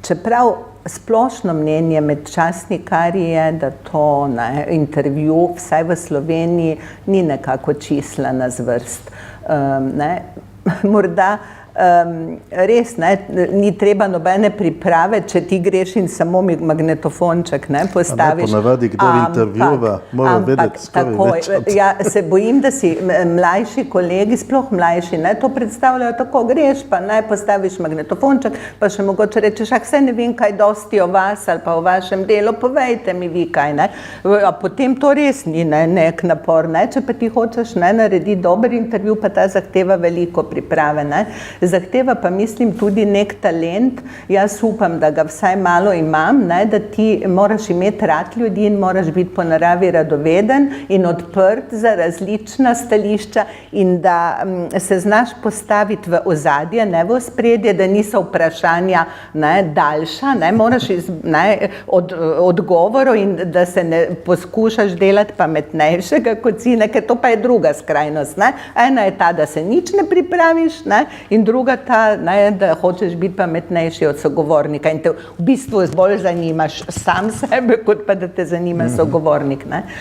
Čeprav splošno mnenje med časnikarji je, da to intervju, vsaj v Sloveniji, ni nekako čislana zvrst. Morda res ni treba nobene priprave, če ti greš in samo magnetofonček postaviš. Ponavadi, kdo intervjuva, mora vedeti skoraj več. Ja, se bojim, da si mlajši kolegi, sploh mlajši, to predstavljajo tako, greš pa postaviš magnetofonček, pa še mogoče rečeš, saj ne vem kaj dosti o vas ali pa o vašem delu, povejte mi vi kaj. A potem to res ni nek napor. Če pa ti hočeš narediti dober intervju, pa ta zahteva veliko priprave. Zahteva pa mislim tudi nek talent, jaz upam, da ga vsaj malo imam, da ti moraš imeti rad ljudi in moraš biti po naravi radoveden in odprt za različna stališča in da se znaš postaviti v ozadje, ne v ospredje, da niso vprašanja daljša, moraš od odgovorov in da se ne poskušaš delati pametnejšega kot si, ker to pa je druga skrajnost. Ena je ta, da se nič ne pripraviš in druga ta, da hočeš biti pametnejši od sogovornika in te v bistvu bolj zanimaš sam sebe, kot pa da te zanima sogovornik.